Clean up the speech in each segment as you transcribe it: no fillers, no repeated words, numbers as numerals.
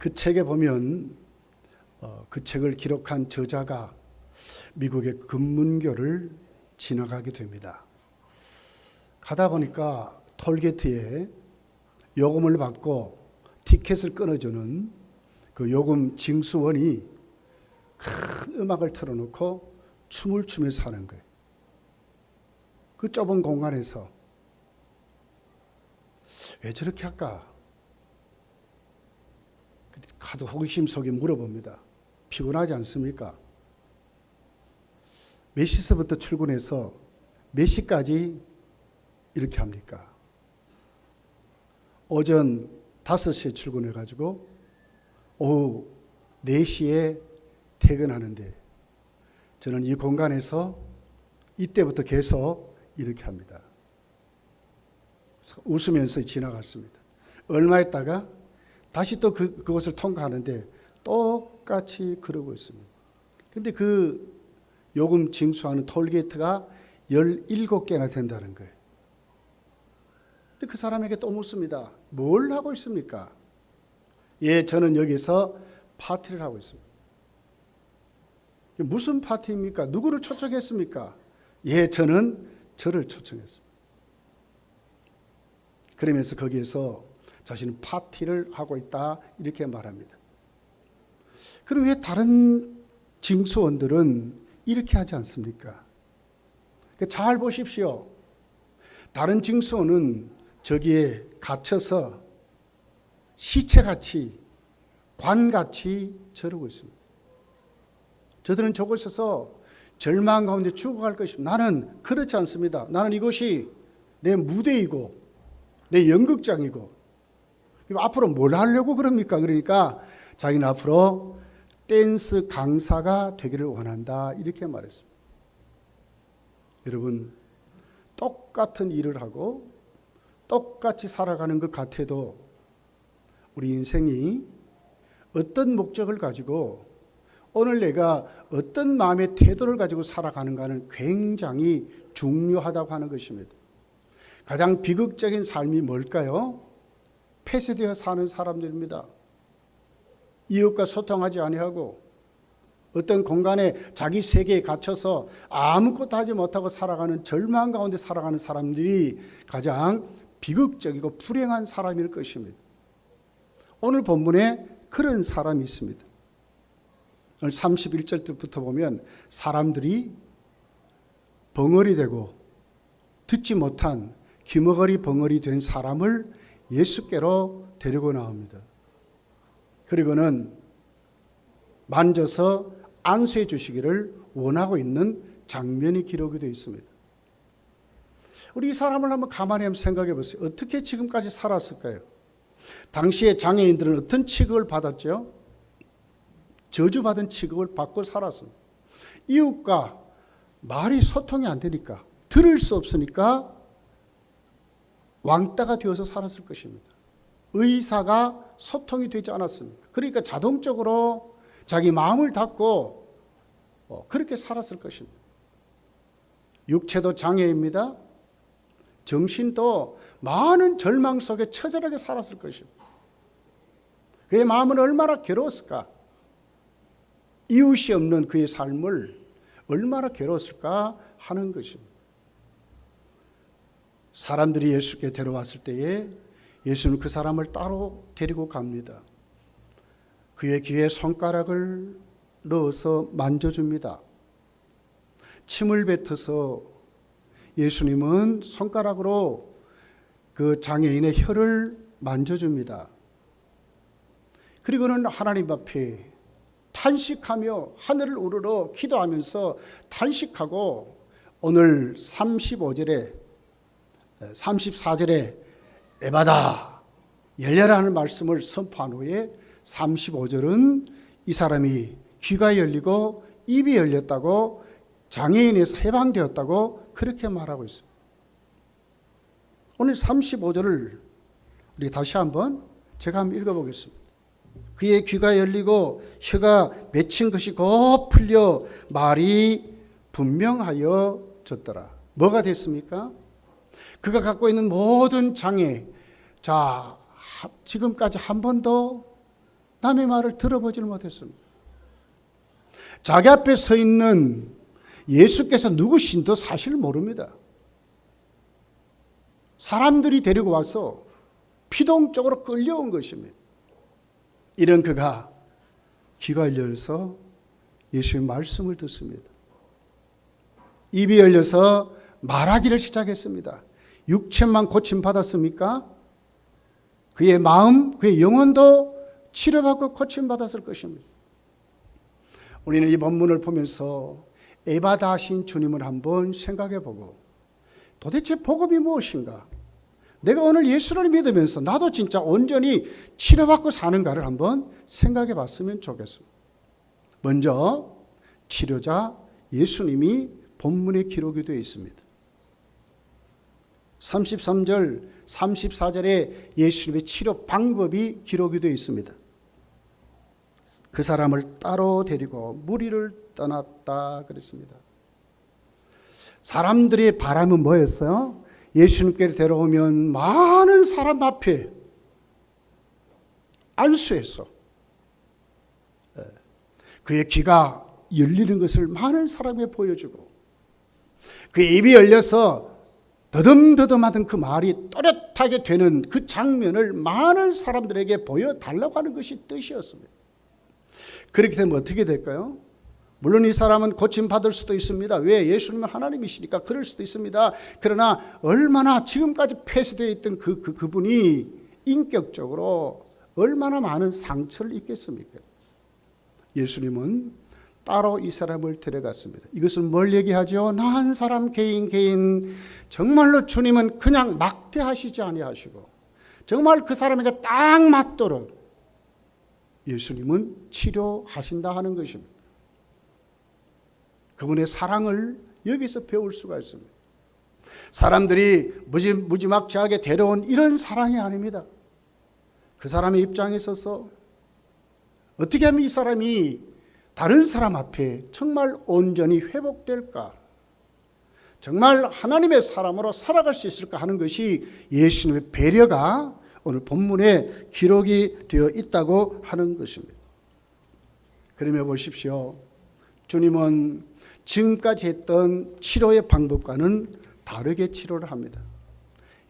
그 책에 보면 그 책을 기록한 저자가 미국의 금문교를 지나가게 됩니다. 가다 보니까 톨게이트에 요금을 받고 티켓을 끊어주는 그 요금 징수원이 큰 음악을 틀어놓고 춤을 추면서 하는 거예요. 그 좁은 공간에서 왜 저렇게 할까? 가도 호기심 속에 물어봅니다. 피곤하지 않습니까? 몇 시서부터 출근해서 몇 시까지 이렇게 합니까? 오전 5시에 출근해가지고 오후 4시에 퇴근하는데 저는 이 공간에서 이때부터 계속 이렇게 합니다. 웃으면서 지나갔습니다. 얼마 있다가 다시 또 그것을 통과하는데 똑같이 그러고 있습니다. 그런데 그 요금 징수하는 톨게이트가 17개나 된다는 거예요. 근데 그 사람에게 또 묻습니다. 뭘 하고 있습니까? 예, 저는 여기서 파티를 하고 있습니다. 무슨 파티입니까? 누구를 초청했습니까? 예, 저는 저를 초청했습니다. 그러면서 거기에서 자신은 파티를 하고 있다 이렇게 말합니다. 그럼 왜 다른 징수원들은 이렇게 하지 않습니까? 잘 보십시오. 다른 징수원은 저기에 갇혀서 시체같이 관같이 저러고 있습니다. 저들은 저곳에서 절망 가운데 죽어갈 것입니다. 나는 그렇지 않습니다. 나는 이곳이 내 무대이고 내 연극장이고 앞으로 뭘 하려고 그럽니까? 그러니까 자기는 앞으로 댄스 강사가 되기를 원한다 이렇게 말했습니다. 여러분, 똑같은 일을 하고 똑같이 살아가는 것 같아도 우리 인생이 어떤 목적을 가지고 오늘 내가 어떤 마음의 태도를 가지고 살아가는가는 굉장히 중요하다고 하는 것입니다. 가장 비극적인 삶이 뭘까요? 폐쇄되어 사는 사람들입니다. 이웃과 소통하지 아니하고 어떤 공간에 자기 세계에 갇혀서 아무것도 하지 못하고 살아가는 절망 가운데 살아가는 사람들이 가장 비극적이고 불행한 사람일 것입니다. 오늘 본문에 그런 사람이 있습니다. 오늘 31절부터 보면 사람들이 벙어리 되고 듣지 못한 귀머거리 벙어리 된 사람을 예수께로 데리고 나옵니다. 그리고는 만져서 안수해 주시기를 원하고 있는 장면이 기록이 되어 있습니다. 우리 이 사람을 한번 가만히 한번 생각해 보세요. 어떻게 지금까지 살았을까요? 당시에 장애인들은 어떤 취급을 받았죠? 저주받은 취급을 받고 살았습니다. 이웃과 말이 소통이 안 되니까, 들을 수 없으니까 왕따가 되어서 살았을 것입니다. 의사가 소통이 되지 않았습니다. 그러니까 자동적으로 자기 마음을 닫고 그렇게 살았을 것입니다. 육체도 장애입니다. 정신도 많은 절망 속에 처절하게 살았을 것입니다. 그의 마음은 얼마나 괴로웠을까? 이웃이 없는 그의 삶을 얼마나 괴로웠을까 하는 것입니다. 사람들이 예수께 데려왔을 때에 예수는 그 사람을 따로 데리고 갑니다. 그의 귀에 손가락을 넣어서 만져줍니다. 침을 뱉어서 예수님은 손가락으로 그 장애인의 혀를 만져줍니다. 그리고는 하나님 앞에 탄식하며 하늘을 우러러 기도하면서 탄식하고 오늘 35절에 34절에 에바다 열려라 하는 말씀을 선포한 후에 35절은 이 사람이 귀가 열리고 입이 열렸다고 장애인에서 해방되었다고 그렇게 말하고 있습니다. 오늘 35절을 우리 다시 한번 제가 한번 읽어보겠습니다. 그의 귀가 열리고 혀가 맺힌 것이 곧 풀려 말이 분명하여 졌더라. 뭐가 됐습니까? 그가 갖고 있는 모든 장애, 자, 지금까지 한 번도 남의 말을 들어보질 못했습니다. 자기 앞에 서 있는 예수께서 누구신도 사실 모릅니다. 사람들이 데리고 와서 피동적으로 끌려온 것입니다. 이런 그가 귀가 열려서 예수의 말씀을 듣습니다. 입이 열려서 말하기를 시작했습니다. 육체만 고침받았습니까? 그의 마음, 그의 영혼도 치료받고 고침받았을 것입니다. 우리는 이 본문을 보면서 에바다 하신 주님을 한번 생각해보고 도대체 복음이 무엇인가? 내가 오늘 예수를 믿으면서 나도 진짜 온전히 치료받고 사는가를 한번 생각해 봤으면 좋겠습니다. 먼저 치료자 예수님이 본문에 기록이 되어 있습니다. 33절, 34절에 예수님의 치료 방법이 기록이 되어 있습니다. 그 사람을 따로 데리고 무리를 떠났다 그랬습니다. 사람들의 바람은 뭐였어요? 예수님께 데려오면 많은 사람 앞에 안수해서 그의 귀가 열리는 것을 많은 사람에게 보여주고 그의 입이 열려서 더듬더듬하던 그 말이 또렷하게 되는 그 장면을 많은 사람들에게 보여달라고 하는 것이 뜻이었습니다. 그렇게 되면 어떻게 될까요? 물론 이 사람은 고침받을 수도 있습니다. 왜? 예수님은 하나님이시니까 그럴 수도 있습니다. 그러나 얼마나 지금까지 폐쇄되어 있던 그분이 인격적으로 얼마나 많은 상처를 입겠습니까? 예수님은 따로 이 사람을 데려갔습니다. 이것은 뭘 얘기하죠? 나 한 사람 개인 정말로 주님은 그냥 막대하시지 아니하시고 정말 그 사람에게 딱 맞도록 예수님은 치료하신다 하는 것입니다. 그분의 사랑을 여기서 배울 수가 있습니다. 사람들이 무지막지하게 데려온 이런 사랑이 아닙니다. 그 사람의 입장에 서서 어떻게 하면 이 사람이 다른 사람 앞에 정말 온전히 회복될까? 정말 하나님의 사람으로 살아갈 수 있을까 하는 것이 예수님의 배려가 오늘 본문에 기록이 되어 있다고 하는 것입니다. 그러면 보십시오. 주님은 지금까지 했던 치료의 방법과는 다르게 치료를 합니다.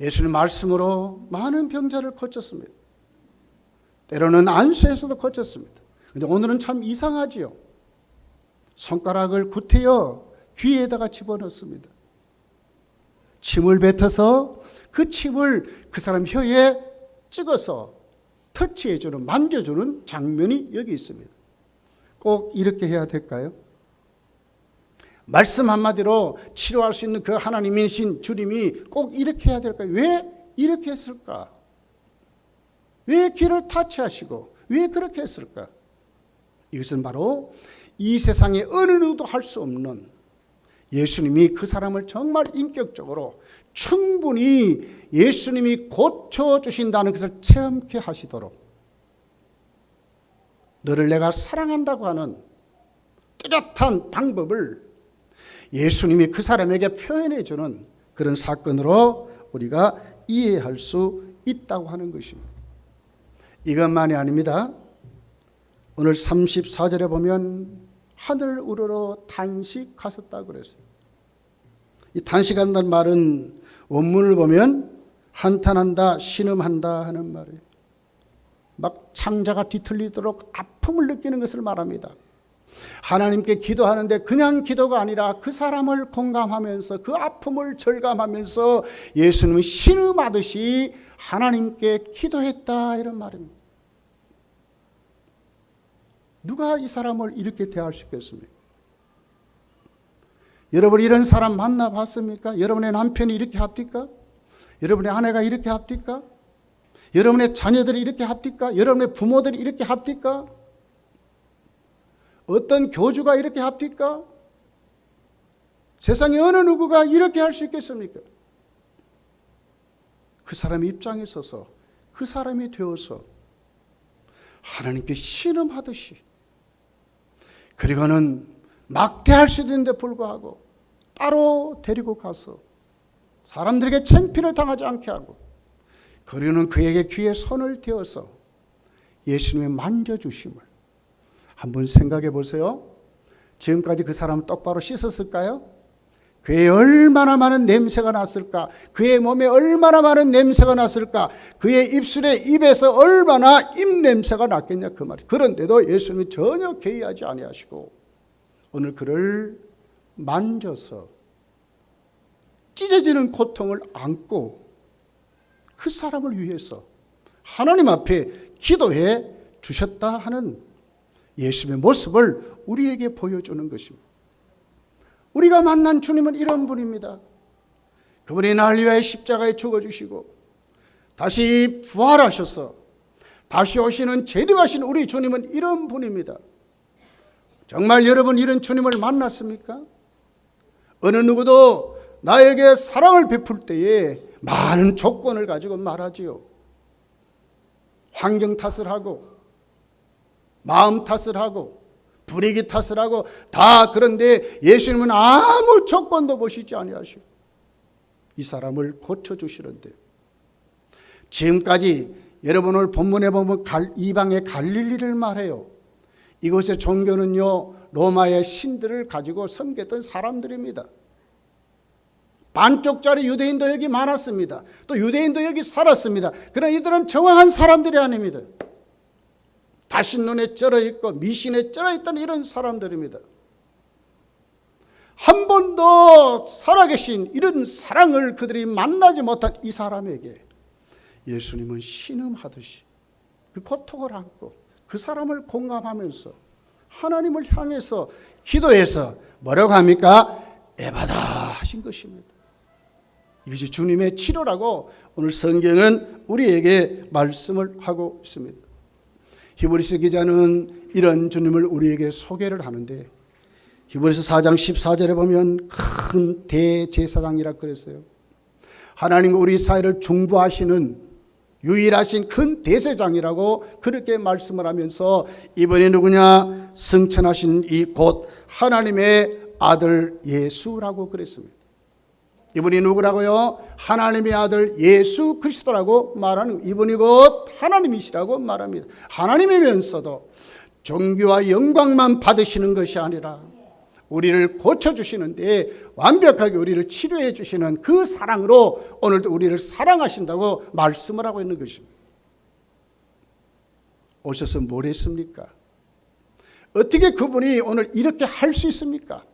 예수님 말씀으로 많은 병자를 고쳤습니다. 때로는 안수에서도 고쳤습니다. 그런데 오늘은 참 이상하지요. 손가락을 구태여 귀에다가 집어넣습니다. 침을 뱉어서 그 침을 그 사람 혀에 찍어서 터치해주는, 만져주는 장면이 여기 있습니다. 꼭 이렇게 해야 될까요? 말씀 한마디로 치료할 수 있는 그 하나님이신 주님이 꼭 이렇게 해야 될까요? 왜 이렇게 했을까? 왜 귀를 타치하시고 왜 그렇게 했을까? 이것은 바로 이 세상에 어느 누구도 할 수 없는 예수님이 그 사람을 정말 인격적으로 충분히 예수님이 고쳐주신다는 것을 체험케 하시도록 너를 내가 사랑한다고 하는 뚜렷한 방법을 예수님이 그 사람에게 표현해 주는 그런 사건으로 우리가 이해할 수 있다고 하는 것입니다. 이것만이 아닙니다. 오늘 34절에 보면 하늘 우러러 탄식하셨다고 그랬어요. 이 탄식한다는 말은 원문을 보면 한탄한다, 신음한다 하는 말이에요. 막 창자가 뒤틀리도록 아픔을 느끼는 것을 말합니다. 하나님께 기도하는데 그냥 기도가 아니라 그 사람을 공감하면서 그 아픔을 절감하면서 예수님은 신음하듯이 하나님께 기도했다 이런 말입니다. 누가 이 사람을 이렇게 대할 수 있겠습니까? 여러분 이런 사람 만나봤습니까? 여러분의 남편이 이렇게 합니까? 여러분의 아내가 이렇게 합니까? 여러분의 자녀들이 이렇게 합니까? 여러분의 부모들이 이렇게 합니까? 어떤 교주가 이렇게 합니까? 세상에 어느 누구가 이렇게 할 수 있겠습니까? 그 사람의 입장에 서서 그 사람이 되어서 하나님께 신음하듯이 그리고는 막대할 수 있는데 불구하고 따로 데리고 가서 사람들에게 창피를 당하지 않게 하고 그리고는 그에게 귀에 손을 대어서 예수님의 만져주심을 한번 생각해 보세요. 지금까지 그 사람은 똑바로 씻었을까요? 그의 얼마나 많은 냄새가 났을까? 그의 몸에 얼마나 많은 냄새가 났을까? 그의 입에서 얼마나 입냄새가 났겠냐 그 말이. 그런데도 예수님이 전혀 개의하지 아니하시고 오늘 그를 만져서 찢어지는 고통을 안고 그 사람을 위해서 하나님 앞에 기도해 주셨다 하는 예수님의 모습을 우리에게 보여주는 것입니다. 우리가 만난 주님은 이런 분입니다. 그분이 날 위하여 십자가에 죽어주시고 다시 부활하셔서 다시 오시는 재림하신 우리 주님은 이런 분입니다. 정말 여러분 이런 주님을 만났습니까? 어느 누구도 나에게 사랑을 베풀 때에 많은 조건을 가지고 말하지요. 환경 탓을 하고 마음 탓을 하고 분위기 탓을 하고 다. 그런데 예수님은 아무 조건도 보시지 아니하시고 이 사람을 고쳐주시는데, 지금까지 여러분 오늘 본문에 보면 이방의 갈릴리를 말해요. 이곳의 종교는요 로마의 신들을 가지고 섬겼던 사람들입니다. 반쪽짜리 유대인도 여기 많았습니다. 또 유대인도 여기 살았습니다. 그러나 이들은 정확한 사람들이 아닙니다. 다신눈에 쩔어있고 미신에 쩔어있던 이런 사람들입니다. 한 번도 살아계신 이런 사랑을 그들이 만나지 못한 이 사람에게 예수님은 신음하듯이 그 고통을 안고 그 사람을 공감하면서 하나님을 향해서 기도해서 뭐라고 합니까? 에바다 하신 것입니다. 이것이 주님의 치료라고 오늘 성경은 우리에게 말씀을 하고 있습니다. 히브리서 기자는 이런 주님을 우리에게 소개를 하는데, 히브리서 4장 14절에 보면 큰 대제사장이라고 그랬어요. 하나님과 우리 사이를 중보하시는 유일하신 큰 대제사장이라고 그렇게 말씀을 하면서 이번에 누구냐? 승천하신 이 곧 하나님의 아들 예수라고 그랬습니다. 이분이 누구라고요? 하나님의 아들 예수 그리스도라고 말하는, 이분이 곧 하나님이시라고 말합니다. 하나님이면서도 존귀와 영광만 받으시는 것이 아니라 우리를 고쳐주시는데 완벽하게 우리를 치료해 주시는 그 사랑으로 오늘도 우리를 사랑하신다고 말씀을 하고 있는 것입니다. 오셔서 뭘 했습니까? 어떻게 그분이 오늘 이렇게 할 수 있습니까?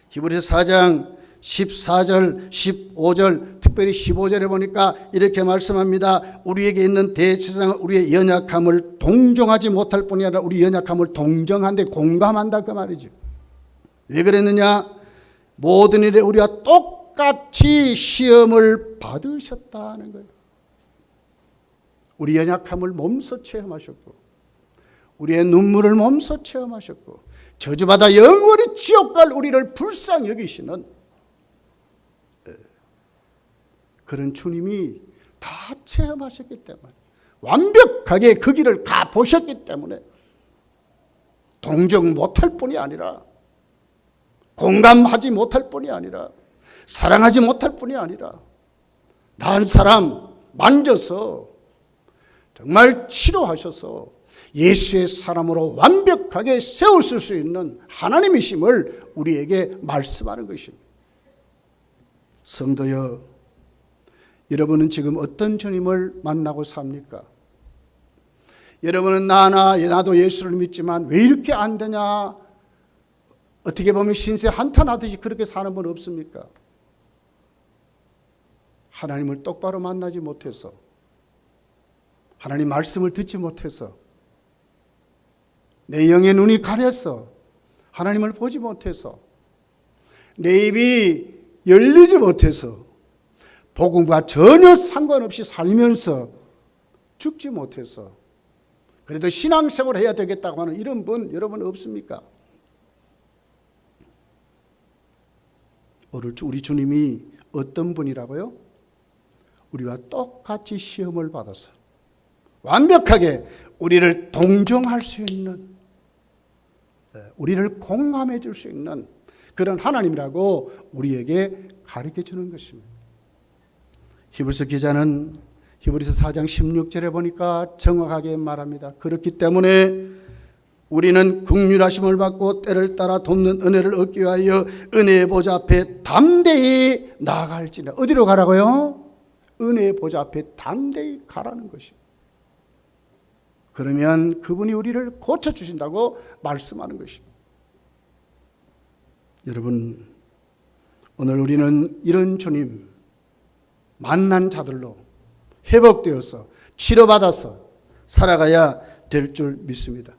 히브리서 4장 14절, 15절, 특별히 15절에 보니까 이렇게 말씀합니다. 우리에게 있는 대제사장은 우리의 연약함을 동정하지 못할 뿐이 아니라 우리 연약함을 동정한데 공감한다 그 말이죠. 왜 그랬느냐? 모든 일에 우리와 똑같이 시험을 받으셨다는 거예요. 우리 연약함을 몸소 체험하셨고 우리의 눈물을 몸소 체험하셨고 저주받아 영원히 지옥 갈 우리를 불쌍히 여기시는 그런 주님이 다 체험하셨기 때문에, 완벽하게 그 길을 가보셨기 때문에 동정 못할 뿐이 아니라 공감하지 못할 뿐이 아니라 사랑하지 못할 뿐이 아니라 난 사람 만져서 정말 치료하셔서 예수의 사람으로 완벽하게 세우실 수 있는 하나님이심을 우리에게 말씀하는 것입니다. 성도여, 여러분은 지금 어떤 주님을 만나고 삽니까? 여러분은 나도 예수를 믿지만 왜 이렇게 안 되냐? 어떻게 보면 신세 한탄하듯이 그렇게 사는 분 없습니까? 하나님을 똑바로 만나지 못해서, 하나님 말씀을 듣지 못해서, 내 영의 눈이 가려서 하나님을 보지 못해서, 내 입이 열리지 못해서 복음과 전혀 상관없이 살면서 죽지 못해서 그래도 신앙생활을 해야 되겠다고 하는 이런 분 여러분 없습니까? 오늘 우리 주님이 어떤 분이라고요? 우리와 똑같이 시험을 받아서 완벽하게 우리를 동정할 수 있는, 우리를 공감해 줄 수 있는 그런 하나님이라고 우리에게 가르쳐 주는 것입니다. 히브리서 기자는 히브리서 4장 16절에 보니까 정확하게 말합니다. 그렇기 때문에 우리는 긍휼하심을 받고 때를 따라 돕는 은혜를 얻기 위하여 은혜의 보좌 앞에 담대히 나아갈지니. 어디로 가라고요? 은혜의 보좌 앞에 담대히 가라는 것이요. 그러면 그분이 우리를 고쳐주신다고 말씀하는 것입니다. 여러분, 오늘 우리는 이런 주님 만난 자들로 회복되어서 치료받아서 살아가야 될 줄 믿습니다.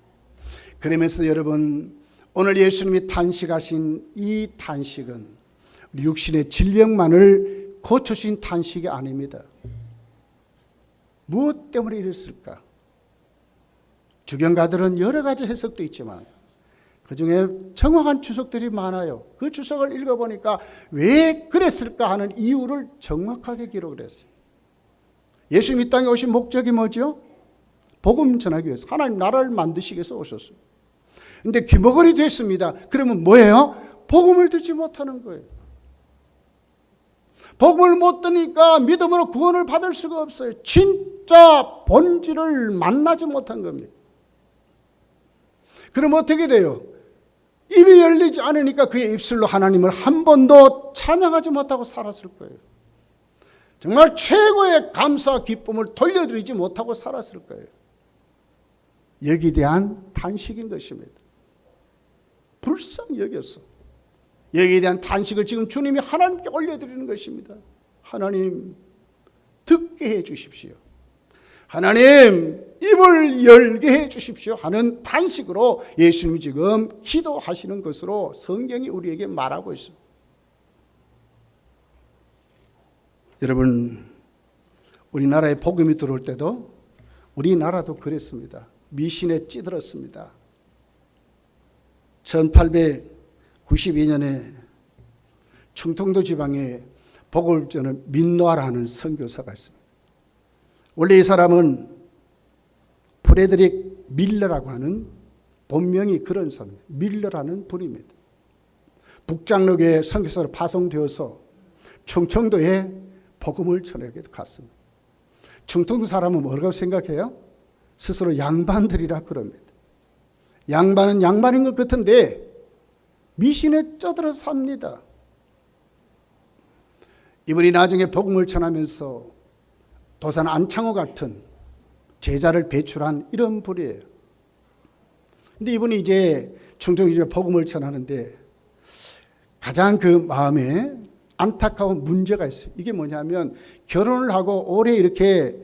그러면서 여러분, 오늘 예수님이 탄식하신 이 탄식은 우리 육신의 질병만을 고쳐주신 탄식이 아닙니다. 무엇 때문에 이랬을까? 주경가들은 여러 가지 해석도 있지만 그 중에 정확한 주석들이 많아요. 그 주석을 읽어보니까 왜 그랬을까 하는 이유를 정확하게 기록을 했어요. 예수님 이 땅에 오신 목적이 뭐죠? 복음 전하기 위해서, 하나님 나라를 만드시기 위해서 오셨어요. 근데 귀머거리 됐습니다. 그러면 뭐예요? 복음을 듣지 못하는 거예요. 복음을 못 듣으니까 믿음으로 구원을 받을 수가 없어요. 진짜 본질을 만나지 못한 겁니다. 그럼 어떻게 돼요? 입이 열리지 않으니까 그의 입술로 하나님을 한 번도 찬양하지 못하고 살았을 거예요. 정말 최고의 감사와 기쁨을 돌려드리지 못하고 살았을 거예요. 여기에 대한 탄식인 것입니다. 불쌍히 여겼어. 여기에 대한 탄식을 지금 주님이 하나님께 올려드리는 것입니다. 하나님, 듣게 해 주십시오. 하나님, 입을 열게 해 주십시오 하는 탄식으로 예수님이 지금 기도하시는 것으로 성경이 우리에게 말하고 있습니다. 여러분, 우리나라에 복음이 들어올 때도 우리나라도 그랬습니다. 미신에 찌들었습니다. 1892년에 충청도 지방에 복음을 전하는 민노아라는 선교사가 있습니다. 원래 이 사람은 프레드릭 밀러라고 하는 본명이 그런 사람입니다. 밀러라는 분입니다. 북장로교회 선교사로 파송되어서 충청도에 복음을 전하게 갔습니다. 충청도 사람은 뭐라고 생각해요? 스스로 양반들이라 그럽니다. 양반은 양반인 것 같은데 미신에 쩌들어 삽니다. 이분이 나중에 복음을 전하면서 도산 안창호 같은 제자를 배출한 이런 분이에요. 근데 이분이 이제 충청도에 복음을 전하는데 가장 그 마음에 안타까운 문제가 있어요. 이게 뭐냐면 결혼을 하고 오래 이렇게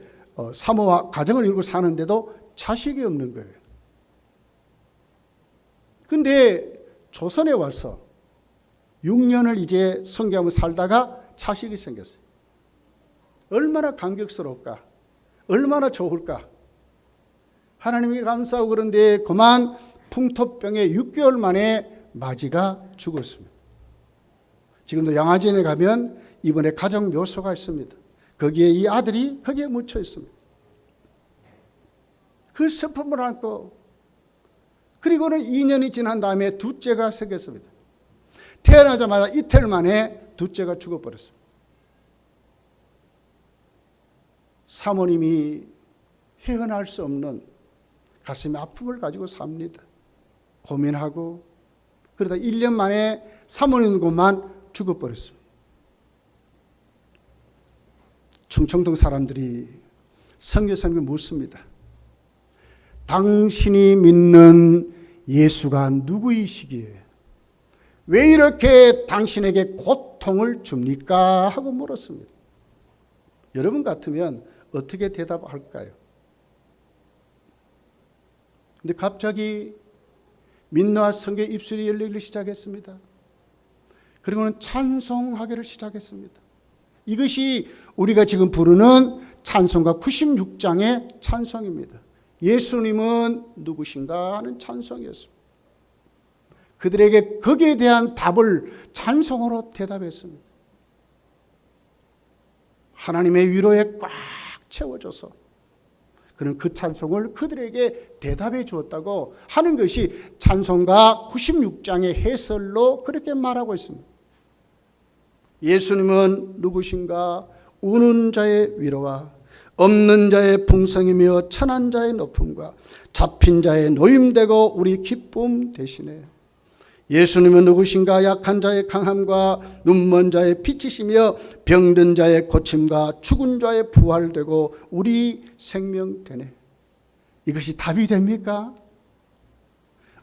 사모와 가정을 이루고 사는데도 자식이 없는 거예요. 근데 조선에 와서 6년을 이제 성교하며 살다가 자식이 생겼어요. 얼마나 감격스러울까? 얼마나 좋을까? 하나님께 감사하고 그런데 그만 풍토병에 6개월 만에 마지가 죽었습니다. 지금도 양화진에 가면 이번에 가정 묘소가 있습니다. 거기에 이 아들이 거기에 묻혀 있습니다. 그 슬픔을 안고 그리고는 2년이 지난 다음에 둘째가 생겼습니다. 태어나자마자 이틀 만에 둘째가 죽어버렸습니다. 사모님이 헤어날 수 없는 가슴의 아픔을 가지고 삽니다. 고민하고 그러다 1년 만에 사모님 것만 죽어버렸습니다. 충청도 사람들이 선교사님을 묻습니다. 당신이 믿는 예수가 누구이시기에 왜 이렇게 당신에게 고통을 줍니까? 하고 물었습니다. 여러분 같으면 어떻게 대답할까요? 근데 갑자기 민노아 성교의 입술이 열리기 시작했습니다. 그리고는 찬송하기를 시작했습니다. 이것이 우리가 지금 부르는 찬송가 96장의 찬송입니다. 예수님은 누구신가 하는 찬송이었습니다. 그들에게 거기에 대한 답을 찬송으로 대답했습니다. 하나님의 위로에 꽉 채워줘서 그는 그 찬송을 그들에게 대답해 주었다고 하는 것이 찬송가 96장의 해설로 그렇게 말하고 있습니다. 예수님은 누구신가? 우는 자의 위로와 없는 자의 풍성이며 천한 자의 높음과 잡힌 자의 노임되고 우리 기쁨 되시네. 예수님은 누구신가? 약한 자의 강함과 눈먼 자의 빛이시며 병든 자의 고침과 죽은 자의 부활되고 우리 생명 되네. 이것이 답이 됩니까?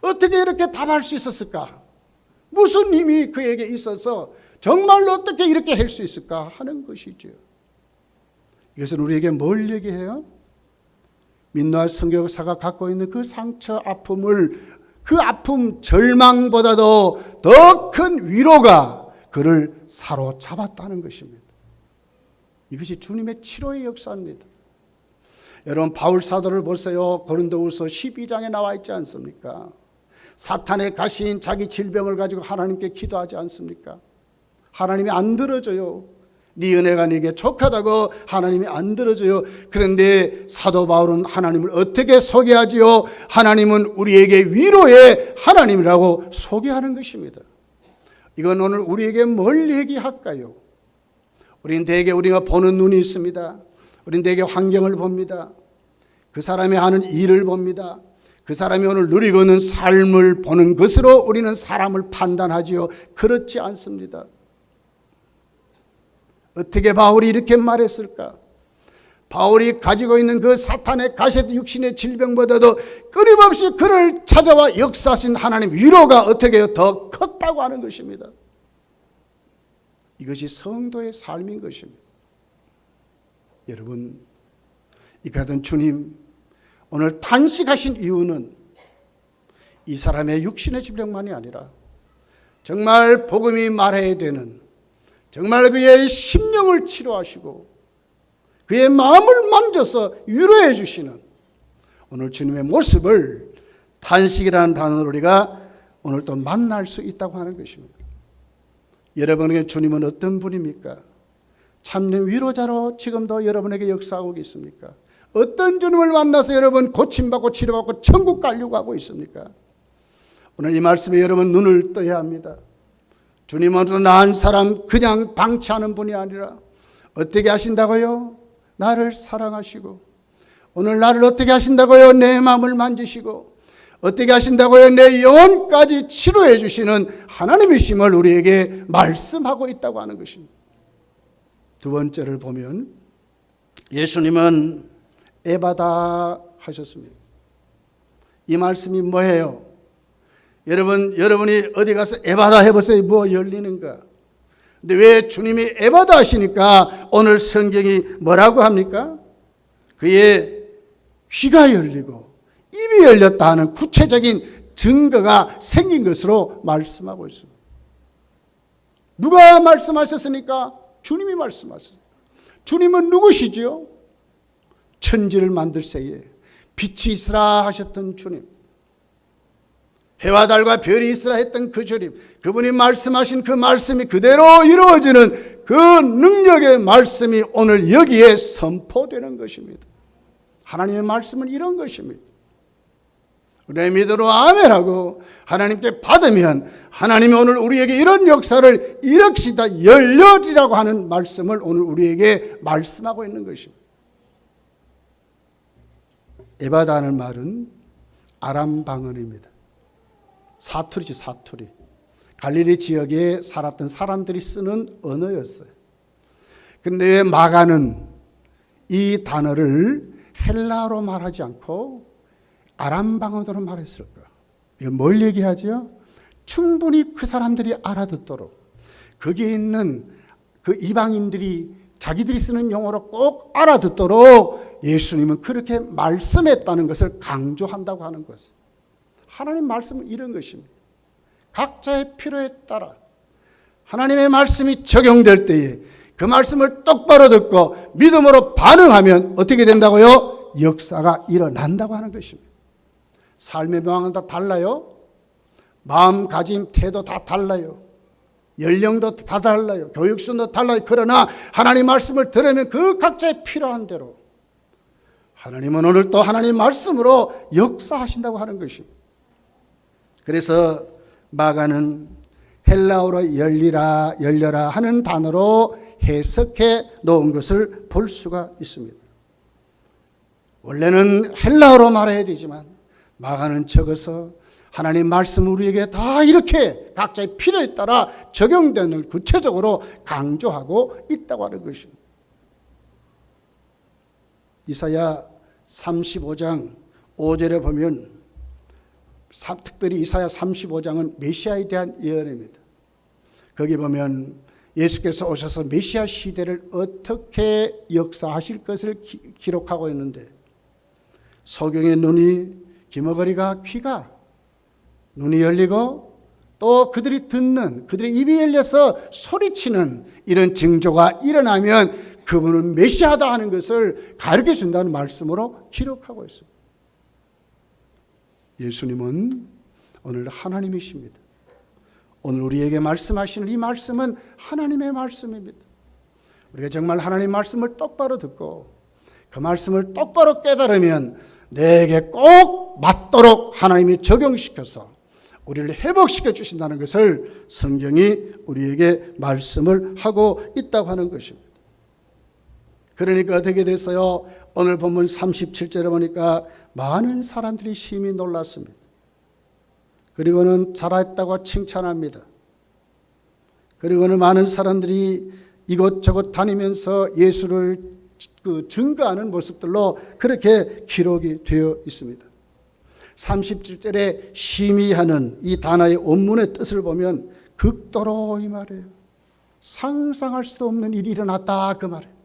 어떻게 이렇게 답할 수 있었을까? 무슨 힘이 그에게 있어서 정말로 어떻게 이렇게 할 수 있을까 하는 것이죠. 이것은 우리에게 뭘 얘기해요? 민노아 선교사가 갖고 있는 그 상처, 아픔을, 그 아픔, 절망보다도 더 큰 위로가 그를 사로잡았다는 것입니다. 이것이 주님의 치료의 역사입니다. 여러분, 바울 사도를 보세요. 고린도후서 12장에 나와 있지 않습니까? 사탄의 가시인 자기 질병을 가지고 하나님께 기도하지 않습니까? 하나님이 안 들어줘요. 네 은혜가 네게 족하다고 하나님이 안 들어줘요. 그런데 사도 바울은 하나님을 어떻게 소개하지요? 하나님은 우리에게 위로의 하나님이라고 소개하는 것입니다. 이건 오늘 우리에게 뭘 얘기할까요? 우리는 대개 우리가 보는 눈이 있습니다. 우리는 대개 환경을 봅니다. 그 사람이 하는 일을 봅니다. 그 사람이 오늘 누리고 있는 삶을 보는 것으로 우리는 사람을 판단하지요. 그렇지 않습니다. 어떻게 바울이 이렇게 말했을까? 바울이 가지고 있는 그 사탄의 가시 육신의 질병보다도 끊임없이 그를 찾아와 역사하신 하나님 위로가 어떻게 더 컸다고 하는 것입니다. 이것이 성도의 삶인 것입니다. 여러분, 이 같은 주님 오늘 탄식하신 이유는 이 사람의 육신의 질병만이 아니라 정말 복음이 말해야 되는, 정말 그의 심령을 치료하시고 그의 마음을 만져서 위로해 주시는 오늘 주님의 모습을 탄식이라는 단어로 우리가 오늘 또 만날 수 있다고 하는 것입니다. 여러분에게 주님은 어떤 분입니까? 참된 위로자로 지금도 여러분에게 역사하고 계십니까? 어떤 주님을 만나서 여러분 고침받고 치료받고 천국 가려고 하고 있습니까? 오늘 이 말씀에 여러분 눈을 떠야 합니다. 주님은 나은 사람 그냥 방치하는 분이 아니라 어떻게 하신다고요? 나를 사랑하시고 오늘 나를 어떻게 하신다고요? 내 마음을 만지시고 어떻게 하신다고요? 내 영혼까지 치료해 주시는 하나님이심을 우리에게 말씀하고 있다고 하는 것입니다. 두 번째를 보면 예수님은 에바다 하셨습니다. 이 말씀이 뭐예요? 여러분이 어디 가서 에바다 해보세요. 뭐 열리는가? 근데 왜 주님이 에바다 하시니까 오늘 성경이 뭐라고 합니까? 그의 귀가 열리고 입이 열렸다 하는 구체적인 증거가 생긴 것으로 말씀하고 있습니다. 누가 말씀하셨습니까? 주님이 말씀하셨습니다. 주님은 누구시죠? 천지를 만들세에 빛이 있으라 하셨던 주님, 해와 달과 별이 있으라 했던 그 주님, 그분이 말씀하신 그 말씀이 그대로 이루어지는 그 능력의 말씀이 오늘 여기에 선포되는 것입니다. 하나님의 말씀은 이런 것입니다. 우리의 믿음으로 아멘하고 하나님께 받으면 하나님이 오늘 우리에게 이런 역사를 일으키시다 열려지라고 하는 말씀을 오늘 우리에게 말씀하고 있는 것입니다. 에바다는 말은 아람 방언입니다. 사투리지, 사투리. 갈릴리 지역에 살았던 사람들이 쓰는 언어였어요. 그런데 마가는 이 단어를 헬라어로 말하지 않고 아람 방언으로 말했을까? 이거 뭘 얘기하죠? 충분히 그 사람들이 알아듣도록 거기에 있는 그 이방인들이 자기들이 쓰는 용어로 꼭 알아듣도록 예수님은 그렇게 말씀했다는 것을 강조한다고 하는 것을. 하나님 말씀은 이런 것입니다. 각자의 필요에 따라 하나님의 말씀이 적용될 때에 그 말씀을 똑바로 듣고 믿음으로 반응하면 어떻게 된다고요? 역사가 일어난다고 하는 것입니다. 삶의 방향은 다 달라요. 마음가짐, 태도 다 달라요. 연령도 다 달라요. 교육수도 달라요. 그러나 하나님 말씀을 들으면 그 각자의 필요한 대로 하나님은 오늘 또 하나님 말씀으로 역사하신다고 하는 것입니다. 그래서 마가는 헬라어로 열려라 하는 단어로 해석해 놓은 것을 볼 수가 있습니다. 원래는 헬라어로 말해야 되지만 마가는 적어서 하나님 말씀 우리에게 다 이렇게 각자의 필요에 따라 적용되는 구체적으로 강조하고 있다고 하는 것입니다. 이사야 35장 5절에 보면 특별히 이사야 35장은 메시아에 대한 예언입니다. 거기 보면 예수께서 오셔서 메시아 시대를 어떻게 역사하실 것을 기록하고 있는데 소경의 눈이 기머거리가 귀가 눈이 열리고 또 그들이 듣는 그들의 입이 열려서 소리치는 이런 징조가 일어나면 그분은 메시아다 하는 것을 가르쳐 준다는 말씀으로 기록하고 있습니다. 예수님은 오늘 하나님이십니다. 오늘 우리에게 말씀하시는 이 말씀은 하나님의 말씀입니다. 우리가 정말 하나님 말씀을 똑바로 듣고 그 말씀을 똑바로 깨달으면 내게 꼭 맞도록 하나님이 적용시켜서 우리를 회복시켜 주신다는 것을 성경이 우리에게 말씀을 하고 있다고 하는 것입니다. 그러니까 어떻게 됐어요? 오늘 본문 37절에 보니까 많은 사람들이 심히 놀랐습니다. 그리고는 잘했다고 칭찬합니다. 그리고는 많은 사람들이 이곳저곳 다니면서 예수를 증거하는 모습들로 그렇게 기록이 되어 있습니다. 37절에 심히 하는 이 단어의 원문의 뜻을 보면 극도로 이 말이에요. 상상할 수도 없는 일이 일어났다 그 말이에요.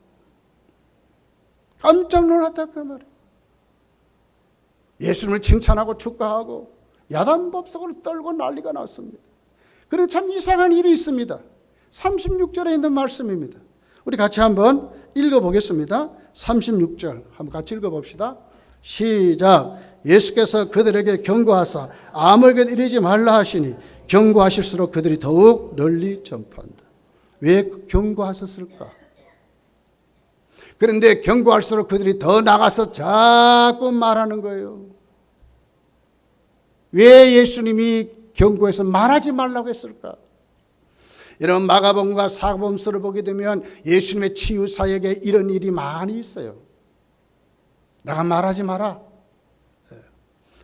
깜짝 놀랐다 그 말이에요. 예수님을 칭찬하고 축하하고 야단법석으로 떨고 난리가 났습니다. 그런데 참 이상한 일이 있습니다. 36절에 있는 말씀입니다. 우리 같이 한번 읽어보겠습니다. 36절 한번 같이 읽어봅시다. 시작. 예수께서 그들에게 경고하사 아무에게도 이르지 말라 하시니 경고하실수록 그들이 더욱 널리 전파한다. 왜 경고하셨을까? 그런데 경고할수록 그들이 더 나가서 자꾸 말하는 거예요. 왜 예수님이 경고해서 말하지 말라고 했을까? 여러분 마가복음과 사복음서를 보게 되면 예수님의 치유 사역에 이런 일이 많이 있어요. 내가 말하지 마라.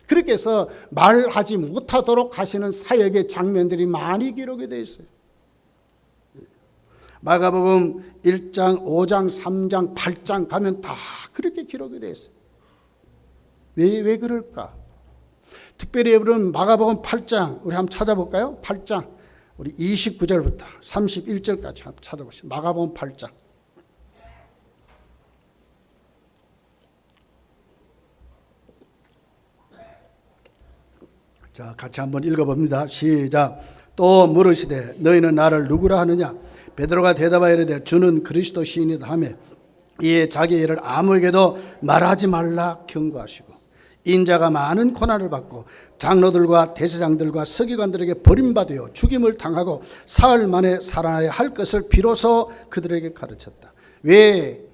그렇게 해서 말하지 못하도록 하시는 사역의 장면들이 많이 기록이 되어 있어요. 마가복음 1장, 5장, 3장, 8장 가면 다 그렇게 기록이 되어 있어요. 왜 그럴까? 특별히 여러분 마가복음 8장 우리 한번 찾아볼까요? 8장 우리 29절부터 31절까지 한번 찾아보시죠. 마가복음 8장. 자, 같이 한번 읽어봅니다. 시작. 또 물으시되 너희는 나를 누구라 하느냐? 베드로가 대답하여 이르되 주는 그리스도 시인이다 하며 이에 자기 일을 아무에게도 말하지 말라 경고하시고 인자가 많은 고난을 받고 장로들과 대제사장들과 서기관들에게 버림받아 죽임을 당하고 사흘 만에 살아나야 할 것을 비로소 그들에게 가르쳤다. 왜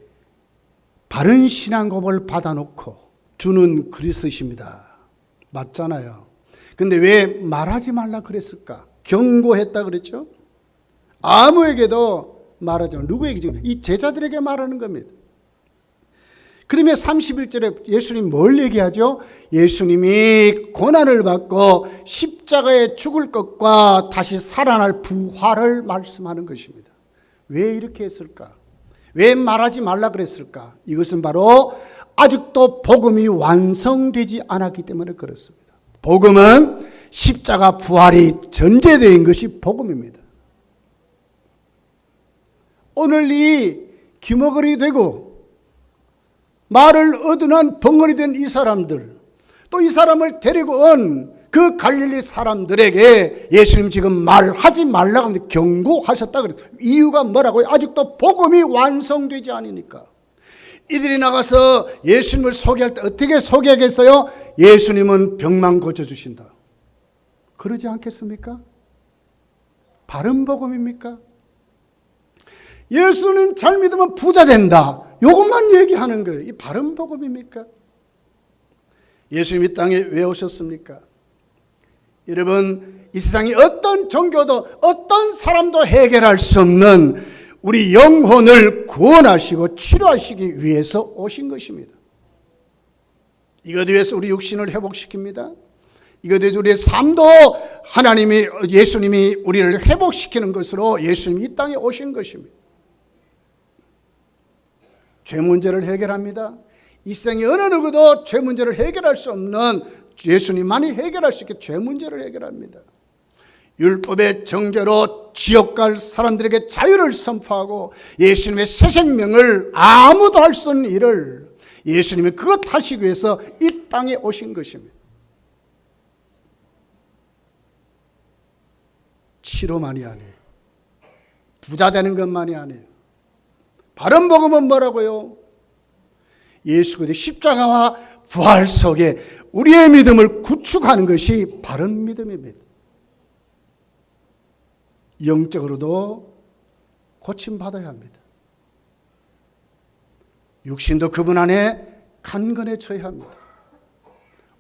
바른 신앙 고백을 받아놓고 주는 그리스도이십니다. 맞잖아요. 근데 왜 말하지 말라 그랬을까? 경고했다 그랬죠? 아무에게도 말하지 말라. 누구에게 지금? 이 제자들에게 말하는 겁니다. 그러면 31절에 예수님 뭘 얘기하죠? 예수님이 고난을 받고 십자가에 죽을 것과 다시 살아날 부활을 말씀하는 것입니다. 왜 이렇게 했을까? 왜 말하지 말라 그랬을까? 이것은 바로 아직도 복음이 완성되지 않았기 때문에 그렇습니다. 복음은 십자가 부활이 전제된 것이 복음입니다. 오늘 이 기머거리 되고 말을 얻어난 벙어리 된 이 사람들, 또 이 사람을 데리고 온 그 갈릴리 사람들에게 예수님 지금 말하지 말라고 하는데 경고하셨다 그랬어요. 이유가 뭐라고요? 아직도 복음이 완성되지 않으니까. 이들이 나가서 예수님을 소개할 때 어떻게 소개하겠어요? 예수님은 병만 고쳐주신다. 그러지 않겠습니까? 바른 복음입니까? 예수님 잘 믿으면 부자 된다. 이것만 얘기하는 거예요. 이 바른 복음입니까? 예수님 이 땅에 왜 오셨습니까? 여러분, 이 세상에 어떤 종교도 어떤 사람도 해결할 수 없는 우리 영혼을 구원하시고 치료하시기 위해서 오신 것입니다. 이것에 위해서 우리 육신을 회복시킵니다. 이것에 대해서 우리의 삶도 예수님이 우리를 회복시키는 것으로 예수님이 이 땅에 오신 것입니다. 죄 문제를 해결합니다. 이 생에 어느 누구도 죄 문제를 해결할 수 없는 예수님만이 해결할 수 있게 죄 문제를 해결합니다. 율법의 정죄로 지옥 갈 사람들에게 자유를 선포하고 예수님의 새 생명을 아무도 할 수 없는 일을 예수님이 그것 하시기 위해서 이 땅에 오신 것입니다. 치료만이 아니에요. 부자 되는 것만이 아니에요. 바른 복음은 뭐라고요? 예수 그리스도의 십자가와 부활 속에 우리의 믿음을 구축하는 것이 바른 믿음입니다. 영적으로도 고침받아야 합니다. 육신도 그분 안에 강건해져야 합니다.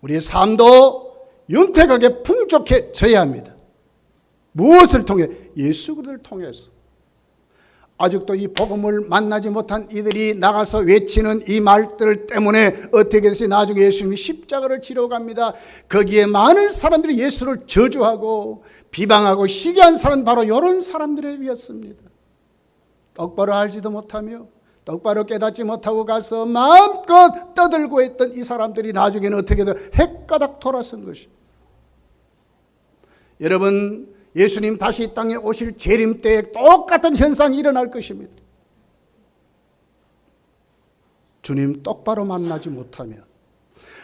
우리의 삶도 윤택하게 풍족해져야 합니다. 무엇을 통해? 예수 그리스도를 통해서. 아직도 이 복음을 만나지 못한 이들이 나가서 외치는 이 말들 때문에 어떻게 됐어요? 나중에 예수님이 십자가를 지러 갑니다. 거기에 많은 사람들이 예수를 저주하고 비방하고 시기한 사람은 바로 이런 사람들에 비었습니다. 똑바로 알지도 못하며 똑바로 깨닫지 못하고 가서 마음껏 떠들고 했던 이 사람들이 나중에는 어떻게 돼요? 헷가닥 돌아선 것입니다. 여러분, 예수님 다시 이 땅에 오실 재림 때에 똑같은 현상이 일어날 것입니다. 주님 똑바로 만나지 못하면,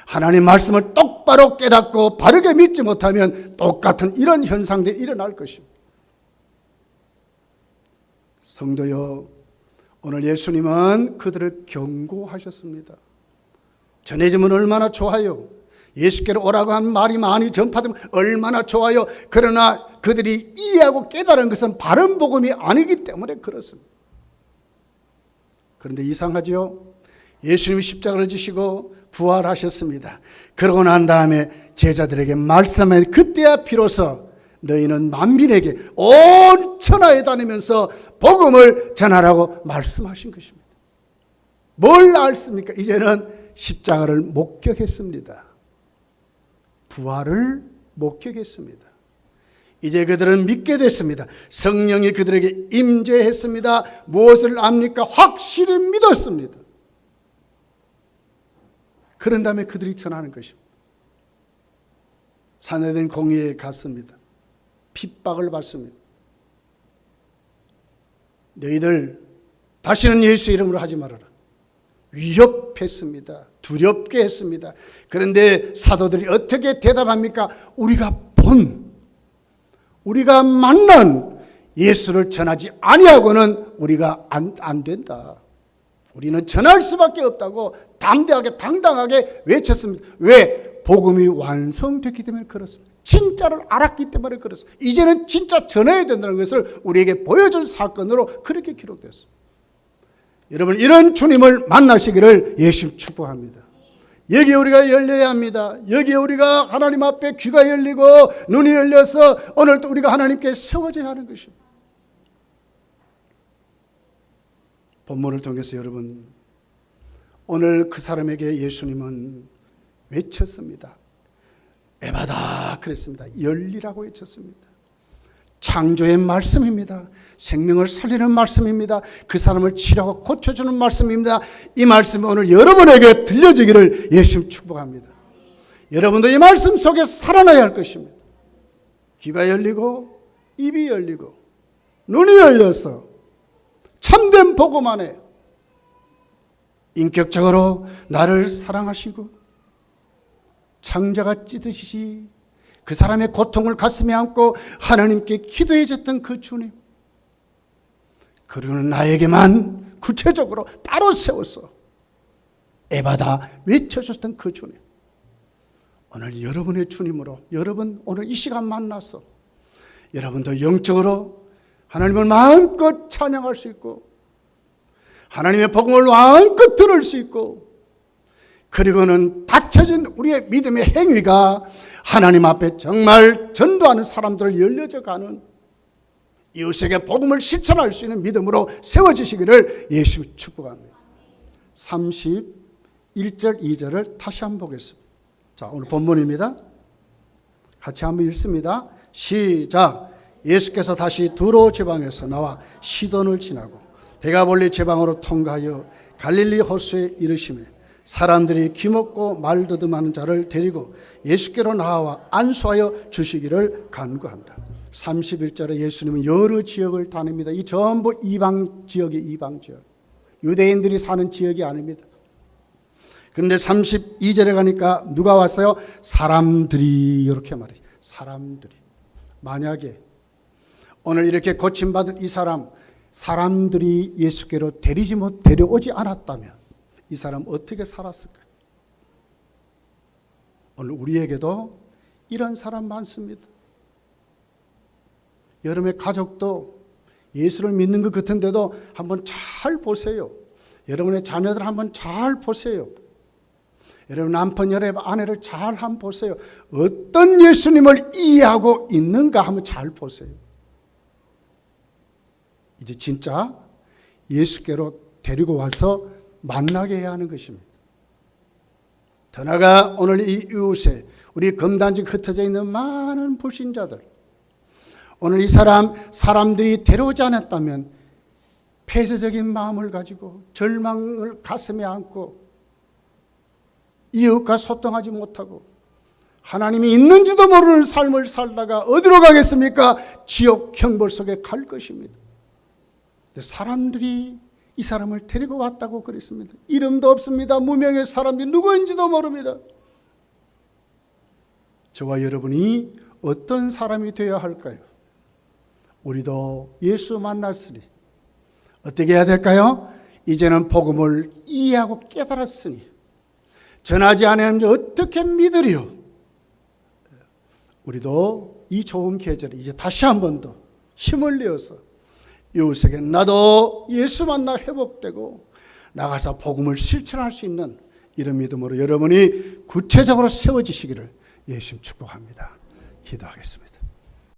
하나님 말씀을 똑바로 깨닫고 바르게 믿지 못하면 똑같은 이런 현상들이 일어날 것입니다. 성도여, 오늘 예수님은 그들을 경고하셨습니다. 전해지면 얼마나 좋아요. 예수께로 오라고 한 말이 많이 전파되면 얼마나 좋아요. 그러나 그들이 이해하고 깨달은 것은 바른 복음이 아니기 때문에 그렇습니다. 그런데 이상하죠? 예수님이 십자가를 지시고 부활하셨습니다. 그러고 난 다음에 제자들에게 말씀해 그때야 비로소 너희는 만민에게 온 천하에 다니면서 복음을 전하라고 말씀하신 것입니다. 뭘 알습니까? 이제는 십자가를 목격했습니다. 부활을 목격했습니다. 이제 그들은 믿게 됐습니다. 성령이 그들에게 임재했습니다. 무엇을 압니까? 확실히 믿었습니다. 그런 다음에 그들이 전하는 것입니다. 산헤드린 공회에 갔습니다. 핍박을 받습니다. 너희들 다시는 예수 이름으로 하지 말아라. 위협했습니다. 두렵게 했습니다. 그런데 사도들이 어떻게 대답합니까? 우리가 만난 예수를 전하지 아니하고는 우리가 안 된다. 우리는 전할 수밖에 없다고 담대하게 당당하게 외쳤습니다. 왜? 복음이 완성됐기 때문에 그렇습니다. 진짜를 알았기 때문에 그렇습니다. 이제는 진짜 전해야 된다는 것을 우리에게 보여준 사건으로 그렇게 기록됐습니다. 여러분, 이런 주님을 만나시기를 예수 축복합니다. 여기에 우리가 열려야 합니다. 여기에 우리가 하나님 앞에 귀가 열리고 눈이 열려서 오늘도 우리가 하나님께 세워져야 하는 것입니다. 본문을 통해서 여러분, 오늘 그 사람에게 예수님은 외쳤습니다. 에바다 그랬습니다. 열리라고 외쳤습니다. 창조의 말씀입니다. 생명을 살리는 말씀입니다. 그 사람을 치료하고 고쳐주는 말씀입니다. 이 말씀이 오늘 여러분에게 들려지기를 예수 축복합니다. 여러분도 이 말씀 속에 살아나야 할 것입니다. 귀가 열리고 입이 열리고 눈이 열려서 참된 복음 안에 인격적으로 나를 사랑하시고 창자가 찢으시지 그 사람의 고통을 가슴에 안고 하나님께 기도해 줬던 그 주님, 그리고는 나에게만 구체적으로 따로 세워서 에바다 외쳐줬던 그 주님, 오늘 여러분의 주님으로 여러분 오늘 이 시간 만나서 여러분도 영적으로 하나님을 마음껏 찬양할 수 있고 하나님의 복음을 마음껏 들을 수 있고, 그리고는 닫혀진 우리의 믿음의 행위가 하나님 앞에 정말 전도하는 사람들을 열려져 가는 이웃에게 복음을 실천할 수 있는 믿음으로 세워지시기를 예수 축복합니다. 1절, 2절을 다시 한번 보겠습니다. 자, 오늘 본문입니다. 같이 한번 읽습니다. 시작. 예수께서 다시 두로 지방에서 나와 시돈을 지나고 데가볼리 지방으로 통과하여 갈릴리 호수에 이르시매 사람들이 귀먹고 말더듬하는 자를 데리고 예수께로 나와 안수하여 주시기를 간구한다. 31절에 예수님은 여러 지역을 다닙니다. 이 전부 이방 지역이 이방 지역. 유대인들이 사는 지역이 아닙니다. 그런데 32절에 가니까 누가 왔어요? 사람들이 이렇게 말해요. 사람들이. 만약에 오늘 이렇게 고침받은 이 사람들이 예수께로 데려오지 않았다면 이 사람 어떻게 살았을까? 오늘 우리에게도 이런 사람 많습니다. 여러분의 가족도 예수를 믿는 것 같은데도 한번 잘 보세요. 여러분의 자녀들 한번 잘 보세요. 여러분 남편, 여러분 아내를 잘 한번 보세요. 어떤 예수님을 이해하고 있는가 한번 잘 보세요. 이제 진짜 예수께로 데리고 와서 만나게 해야 하는 것입니다. 더 나아가 오늘 이 이웃에 우리 금단지 흩어져 있는 많은 불신자들, 오늘 이 사람들이 데려오지 않았다면 폐쇄적인 마음을 가지고 절망을 가슴에 안고 이웃과 소통하지 못하고 하나님이 있는지도 모르는 삶을 살다가 어디로 가겠습니까? 지옥 형벌 속에 갈 것입니다. 사람들이 이 사람을 데리고 왔다고 그랬습니다. 이름도 없습니다. 무명의 사람이 누구인지도 모릅니다. 저와 여러분이 어떤 사람이 되어야 할까요? 우리도 예수 만났으니 어떻게 해야 될까요? 이제는 복음을 이해하고 깨달았으니 전하지 않으면 어떻게 믿으리요? 우리도 이 좋은 계절에 이제 다시 한 번 더 힘을 내어서 이웃에게 나도 예수 만나 회복되고 나가서 복음을 실천할 수 있는 이런 믿음으로 여러분이 구체적으로 세워지시기를 예수님 축복합니다. 기도하겠습니다.